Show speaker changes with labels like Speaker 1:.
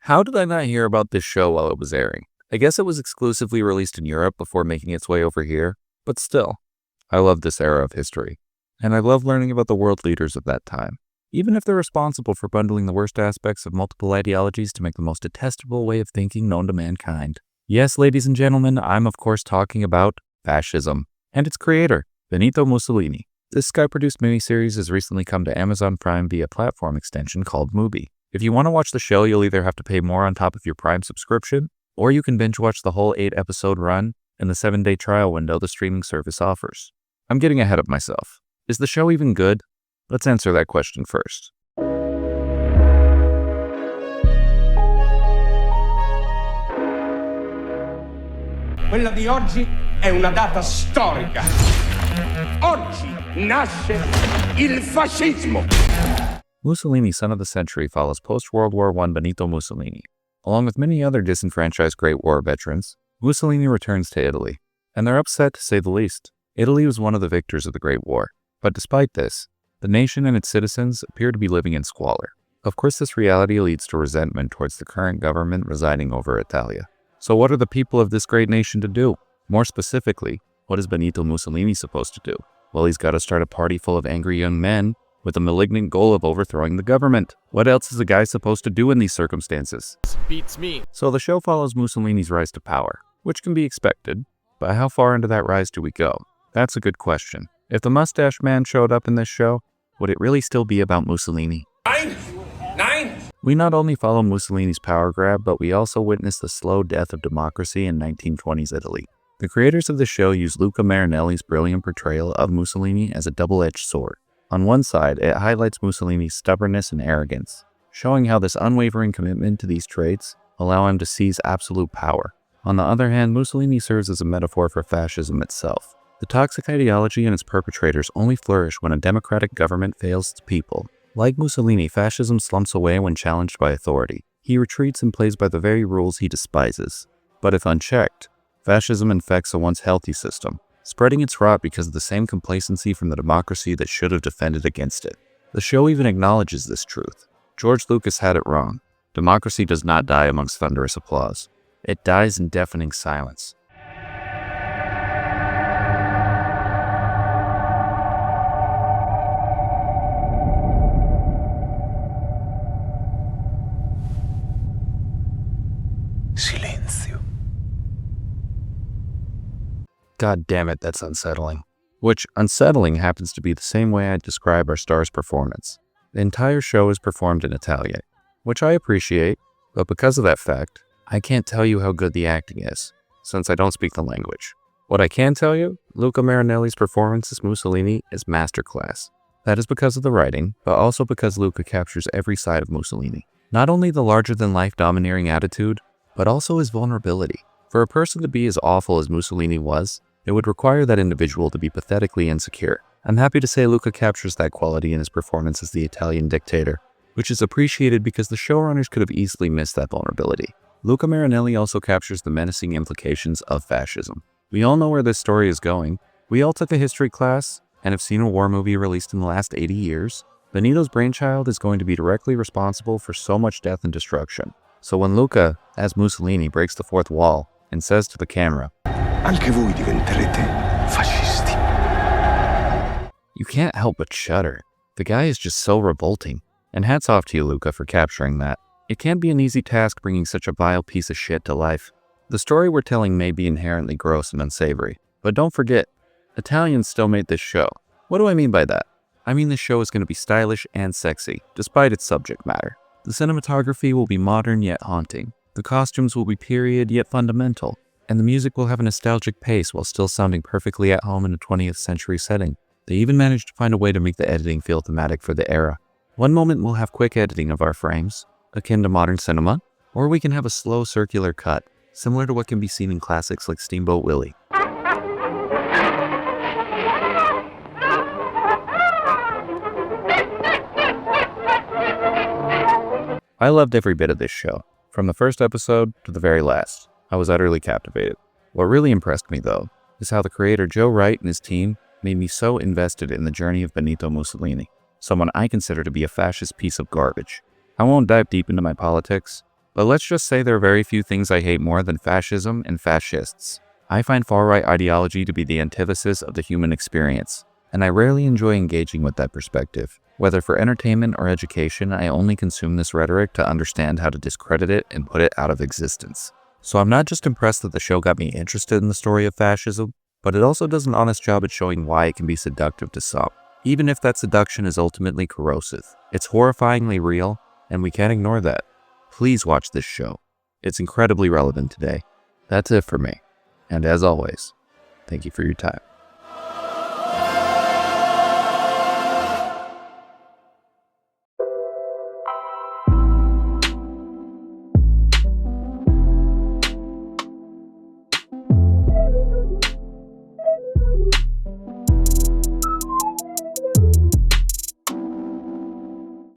Speaker 1: How did I not hear about this show while it was airing? I guess it was exclusively released in Europe before making its way over here, but still. I love this era of history, and I love learning about the world leaders of that time, even if they're responsible for bundling the worst aspects of multiple ideologies to make the most detestable way of thinking known to mankind. Yes, ladies and gentlemen, I'm of course talking about fascism, and its creator, Benito Mussolini. This Sky-produced miniseries has recently come to Amazon Prime via platform extension called Mubi. If you want to watch the show, you'll either have to pay more on top of your Prime subscription, or you can binge watch the whole 8-episode run in the 7-day trial window the streaming service offers. I'm getting ahead of myself. Is the show even good? Let's answer that question first.
Speaker 2: Quella di oggi è una data storica. Oggi nasce il fascismo.
Speaker 1: Mussolini, Son of the Century, follows post-World War I Benito Mussolini. Along with many other disenfranchised Great War veterans, Mussolini returns to Italy, and they're upset to say the least. Italy was one of the victors of the Great War, but despite this, the nation and its citizens appear to be living in squalor. Of course, this reality leads to resentment towards the current government residing over Italia. So what are the people of this great nation to do? More specifically, what is Benito Mussolini supposed to do? Well, he's got to start a party full of angry young men with the malignant goal of overthrowing the government. What else is a guy supposed to do in these circumstances?
Speaker 3: Beats me.
Speaker 1: So the show follows Mussolini's rise to power, which can be expected, but how far into that rise do we go? That's a good question. If the mustache man showed up in this show, would it really still be about Mussolini?
Speaker 2: Nine.
Speaker 1: We not only follow Mussolini's power grab, but we also witness the slow death of democracy in 1920s Italy. The creators of the show use Luca Marinelli's brilliant portrayal of Mussolini as a double-edged sword. On one side, it highlights Mussolini's stubbornness and arrogance, showing how this unwavering commitment to these traits allow him to seize absolute power. On the other hand, Mussolini serves as a metaphor for fascism itself. The toxic ideology and its perpetrators only flourish when a democratic government fails its people. Like Mussolini, fascism slumps away when challenged by authority. He retreats and plays by the very rules he despises. But if unchecked, fascism infects a once healthy system, spreading its rot because of the same complacency from the democracy that should have defended against it. The show even acknowledges this truth. George Lucas had it wrong. Democracy does not die amongst thunderous applause. It dies in deafening silence.
Speaker 2: Silenzio.
Speaker 1: God damn it, that's unsettling. Which, unsettling, happens to be the same way I'd describe our star's performance. The entire show is performed in Italian, which I appreciate, but because of that fact, I can't tell you how good the acting is, since I don't speak the language. What I can tell you, Luca Marinelli's performance as Mussolini is masterclass. That is because of the writing, but also because Luca captures every side of Mussolini. Not only the larger-than-life domineering attitude, but also his vulnerability. For a person to be as awful as Mussolini was, it would require that individual to be pathetically insecure. I'm happy to say Luca captures that quality in his performance as the Italian dictator, which is appreciated because the showrunners could have easily missed that vulnerability. Luca Marinelli also captures the menacing implications of fascism. We all know where this story is going. We all took a history class and have seen a war movie released in the last 80 years. Benito's brainchild is going to be directly responsible for so much death and destruction. So when Luca, as Mussolini, breaks the fourth wall and says to the camera,
Speaker 2: Anche voi diventerete fascisti.
Speaker 1: you can't help but shudder. The guy is just so revolting. And hats off to you, Luca, for capturing that. It can't be an easy task bringing such a vile piece of shit to life. The story we're telling may be inherently gross and unsavory, but don't forget, Italians still made this show. What do I mean by that? I mean the show is going to be stylish and sexy, despite its subject matter. The cinematography will be modern yet haunting. The costumes will be period yet fundamental. And the music will have a nostalgic pace while still sounding perfectly at home in a 20th century setting. They even managed to find a way to make the editing feel thematic for the era. One moment we'll have quick editing of our frames, akin to modern cinema, or we can have a slow circular cut, similar to what can be seen in classics like Steamboat Willie. I loved every bit of this show, from the first episode to the very last. I was utterly captivated. What really impressed me, though, is how the creator Joe Wright and his team made me so invested in the journey of Benito Mussolini, someone I consider to be a fascist piece of garbage. I won't dive deep into my politics, But let's just say there are very few things I hate more than fascism and fascists. I find far-right ideology to be the antithesis of the human experience, and I rarely enjoy engaging with that perspective. Whether for entertainment or education, I only consume this rhetoric to understand how to discredit it and put it out of existence. So I'm not just impressed that the show got me interested in the story of fascism, but it also does an honest job at showing why it can be seductive to some, even if that seduction is ultimately corrosive. It's horrifyingly real, and we can't ignore that. Please watch this show. It's incredibly relevant today. That's it for me. And as always, thank you for your time.